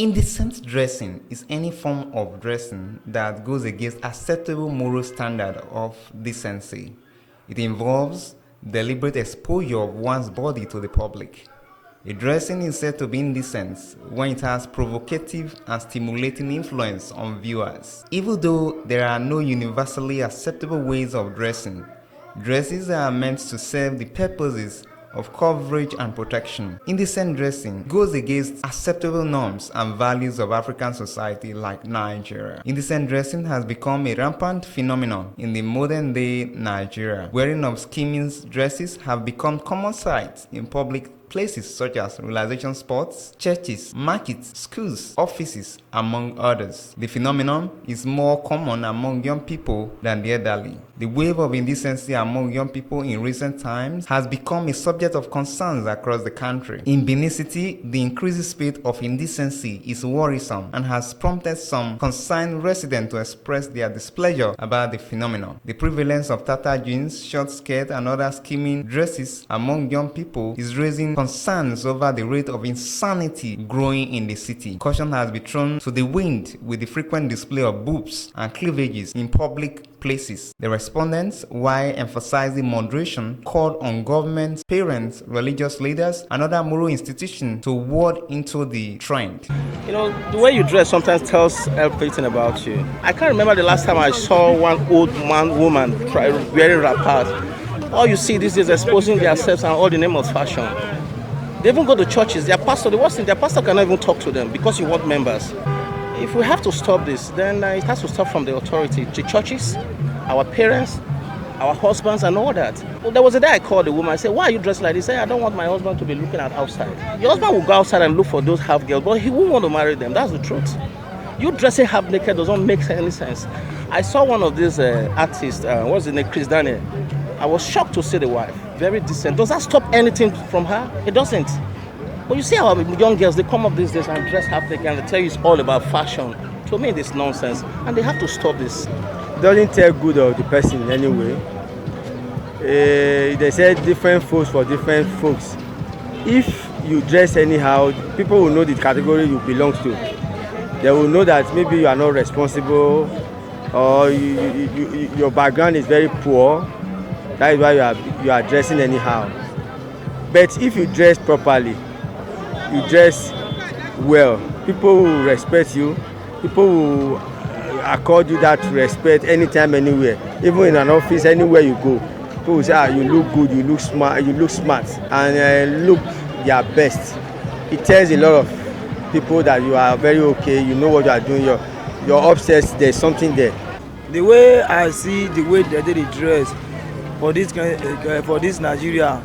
Indecent dressing is any form of dressing that goes against acceptable moral standard of decency. It involves deliberate exposure of one's body to the public. A dressing is said to be indecent when it has provocative and stimulating influence on viewers. Even though there are no universally acceptable ways of dressing, dresses are meant to serve the purposes of coverage and protection. Indecent dressing goes against acceptable norms and values of African society like Nigeria. Indecent dressing has become a rampant phenomenon in the modern day Nigeria. Wearing of skimming dresses have become common sights in public places such as realization spots, churches, markets, schools, offices, among others. The phenomenon is more common among young people than the elderly. The wave of indecency among young people in recent times has become a subject of concerns across the country. In Benin City, the increasing spate of indecency is worrisome and has prompted some concerned residents to express their displeasure about the phenomenon. The prevalence of tattered jeans, short skirts, and other skimming dresses among young people is raising concerns over the rate of insanity growing in the city. Caution has been thrown to the wind with the frequent display of boobs and cleavages in public places. The respondents, while emphasizing moderation, called on government, parents, religious leaders, and other moral institutions to ward into the trend. You know, the way you dress sometimes tells everything about you. I can't remember the last time I saw one woman wearing wrappers. All you see these days exposing themselves and all the name of fashion. They even go to churches. Their pastor cannot even talk to them because you want members. If we have to stop this, then it has to stop from the authority, the churches, our parents, our husbands, and all that. Well, there was a day I called the woman. I said, "Why are you dressed like this?" He said, "I don't want my husband to be looking at outside." Your husband will go outside and look for those half girls, but he won't want to marry them. That's the truth. You dressing half naked doesn't make any sense. I saw one of these artists, what's his name, Chris Daniel. I was shocked to see the wife. Very decent. Does that stop anything from her? It doesn't. But you see how young girls, they come up these days and dress half naked and they tell you it's all about fashion. To me, this nonsense. And they have to stop this. Doesn't tell good of the person in any way. They said different folks for different folks. If you dress anyhow, people will know the category you belong to. They will know that maybe you are not responsible or your background is very poor. That is why you are dressing anyhow. But if you dress properly, you dress well, people will respect you. People will accord you that respect anytime, anywhere. Even in an office, anywhere you go, people will say, you look good, you look smart, and look your best. It tells a lot of people that you are very okay. You know what you are doing. You're upstairs. There's something there. The way I see the way they dress for this Nigeria,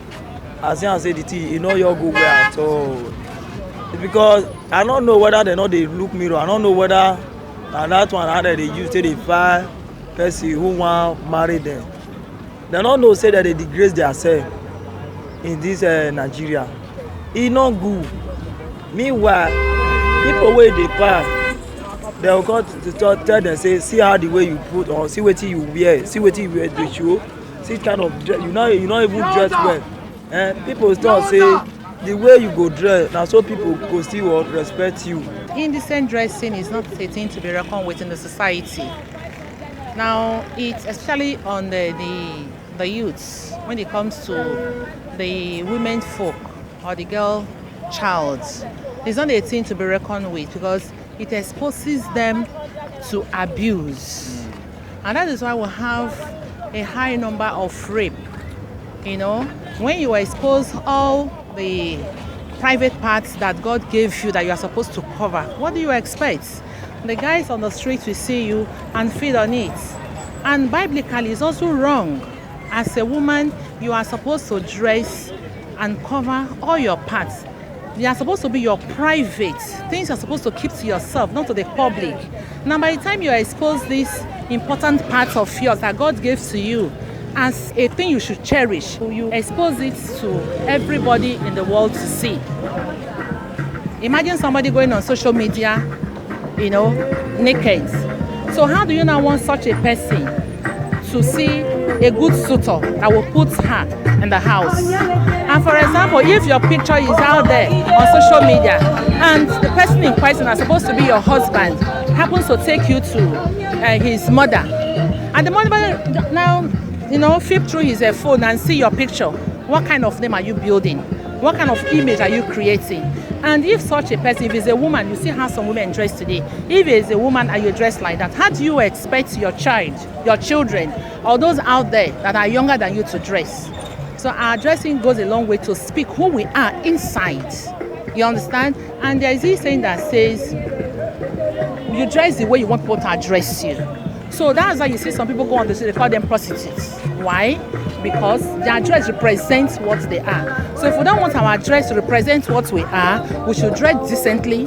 as I say the thing, you know your good way at all. Because I don't know whether they know they look mirror. I don't know whether that one how they use to the five person who want marry them. They don't know say that they disgrace themselves in this Nigeria. It's not good. Meanwhile, people where they pass, they will come to tell them say, see how the way you put on, see what you wear, see what you wear to show, see kind of dress. You not even dress well. People start say the way you go dress, now so people go still respect you. Indecent dressing is not a thing to be reckoned with in the society. Now, it's especially on the youths when it comes to the women folk or the girl child. It's not a thing to be reckoned with because it exposes them to abuse. And that is why we have a high number of rape. You know, when you expose all the private parts that God gave you that you are supposed to cover, what do you expect? The guys on the street will see you and feed on it. And biblically, it's also wrong. As a woman, you are supposed to dress and cover all your parts. They are supposed to be your private things. You're supposed to keep to yourself, not to the public. Now, by the time you expose these important parts of yours that God gave to you as a thing you should cherish, you expose it to everybody in the world to see. Imagine somebody going on social media, naked. So how do you now want such a person to see a good suitor that will put her in the house? And for example, if your picture is out there on social media and the person in question is supposed to be your husband happens to take you to his mother, and the mother now, flip through his phone and see your picture, what kind of name are you building? What kind of image are you creating? And if such a person, if it's a woman, you see how some women dress today. If it's a woman and you dress like that, how do you expect your child, your children, or those out there that are younger than you to dress? So our dressing goes a long way to speak who we are inside. You understand? And there is this saying that says, you dress the way you want people to address you. So that's why you see some people go on the street, they call them prostitutes. Why? Because their dress represents what they are. So if we don't want our dress to represent what we are, we should dress decently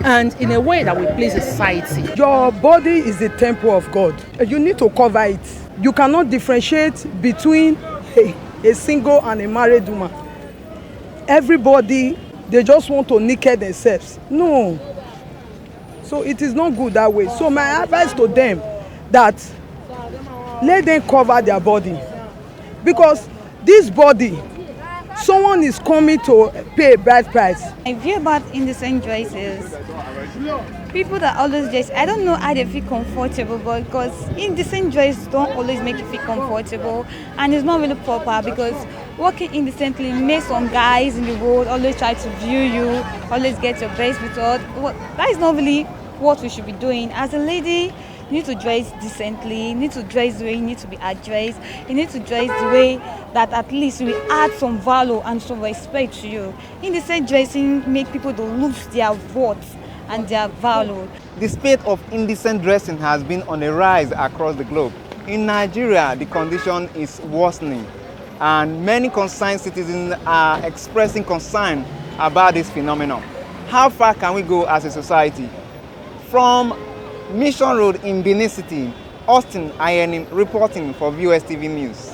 and in a way that will please the society. Your body is the temple of God. You need to cover it. You cannot differentiate between a single and a married woman. Everybody, they just want to naked themselves. No. So it is not good that way. So my advice to them that let them cover their body, because this body, someone is coming to pay a bride price. My view about indecent dress is people that always dress, I don't know how they feel comfortable, but because indecent dress don't always make you feel comfortable, and it's not really proper, because walking indecently makes some guys in the road always try to view you, always get your best result. Well, that is not really what we should be doing. As a lady, you need to dress decently, you need to dress the way you need to be addressed, you need to dress the way that at least will add some value and some respect to you. Indecent dressing make people to lose their worth and their value. The spate of indecent dressing has been on a rise across the globe. In Nigeria, the condition is worsening, and many concerned citizens are expressing concern about this phenomenon. How far can we go as a society? From Mission Road in Benin City, Austin Ironing reporting for VOS TV News.